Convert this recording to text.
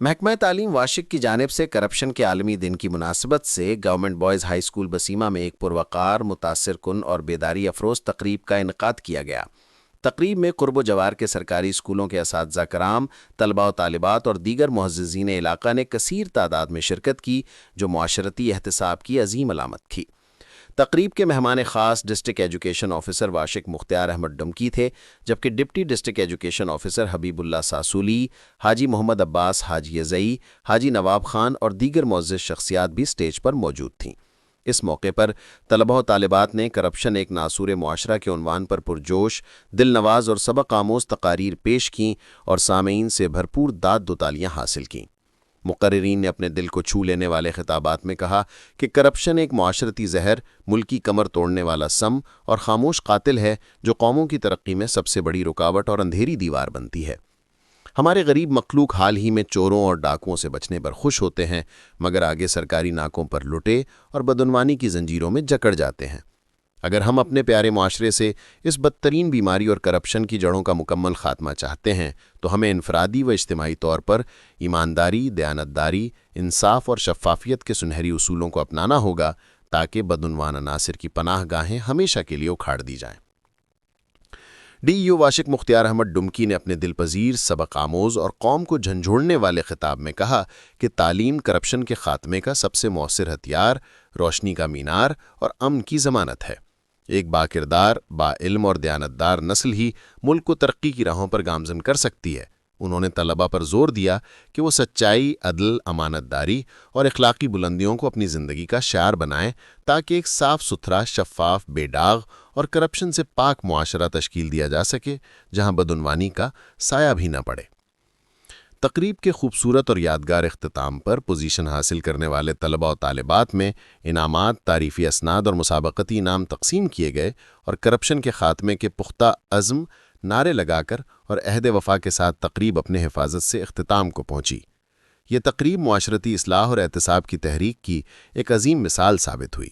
محکمہ تعلیم واشق کی جانب سے کرپشن کے عالمی دن کی مناسبت سے گورنمنٹ بوائز ہائی اسکول بسیمہ میں ایک پروقار، متاثر کن اور بیداری افروز تقریب کا انعقاد کیا گیا۔ تقریب میں قرب و جوار کے سرکاری اسکولوں کے اساتذہ کرام، طلباء و طالبات اور دیگر معززین علاقہ نے کثیر تعداد میں شرکت کی، جو معاشرتی احتساب کی عظیم علامت تھی۔ تقریب کے مہمان خاص ڈسٹرکٹ ایجوکیشن آفیسر واشق مختار احمد ڈمکی تھے، جبکہ ڈپٹی ڈسٹرکٹ ایجوکیشن آفیسر حبیب اللہ ساسولی، حاجی محمد عباس حاجی زئی، حاجی نواب خان اور دیگر معزز شخصیات بھی سٹیج پر موجود تھیں۔ اس موقع پر طلباء و طالبات نے کرپشن ایک ناسور معاشرہ کے عنوان پر پرجوش، دل نواز اور سبق آموز تقاریر پیش کیں اور سامعین سے بھرپور داد و تالیاں حاصل کیں۔ مقررین نے اپنے دل کو چھو لینے والے خطابات میں کہا کہ کرپشن ایک معاشرتی زہر، ملکی کمر توڑنے والا سم اور خاموش قاتل ہے جو قوموں کی ترقی میں سب سے بڑی رکاوٹ اور اندھیری دیوار بنتی ہے۔ ہمارے غریب مخلوق حال ہی میں چوروں اور ڈاکوؤں سے بچنے پر خوش ہوتے ہیں، مگر آگے سرکاری ناکوں پر لٹے اور بدعنوانی کی زنجیروں میں جکڑ جاتے ہیں۔ اگر ہم اپنے پیارے معاشرے سے اس بدترین بیماری اور کرپشن کی جڑوں کا مکمل خاتمہ چاہتے ہیں تو ہمیں انفرادی و اجتماعی طور پر ایمانداری، دیانتداری، انصاف اور شفافیت کے سنہری اصولوں کو اپنانا ہوگا تاکہ بدعنوان عناصر کی پناہ گاہیں ہمیشہ کے لیے اکھاڑ دی جائیں۔ ڈی ای او واشق مختار احمد ڈمکی نے اپنے دل پذیر، سبق آموز اور قوم کو جھنجھوڑنے والے خطاب میں کہا کہ تعلیم کرپشن کے خاتمے کا سب سے مؤثر ہتھیار، روشنی کا مینار اور امن کی ضمانت ہے۔ ایک باکردار، باعلم اور دیانتدار نسل ہی ملک کو ترقی کی راہوں پر گامزن کر سکتی ہے۔ انہوں نے طلباء پر زور دیا کہ وہ سچائی، عدل، امانت داری اور اخلاقی بلندیوں کو اپنی زندگی کا شعار بنائیں تاکہ ایک صاف ستھرا، شفاف، بے داغ اور کرپشن سے پاک معاشرہ تشکیل دیا جا سکے جہاں بدعنوانی کا سایہ بھی نہ پڑے۔ تقریب کے خوبصورت اور یادگار اختتام پر پوزیشن حاصل کرنے والے طلباء و طالبات میں انعامات، تعریفی اسناد اور مسابقتی انعام تقسیم کیے گئے اور کرپشن کے خاتمے کے پختہ عزم نعرے لگا کر اور عہد وفا کے ساتھ تقریب اپنے حفاظت سے اختتام کو پہنچی۔ یہ تقریب معاشرتی اصلاح اور احتساب کی تحریک کی ایک عظیم مثال ثابت ہوئی۔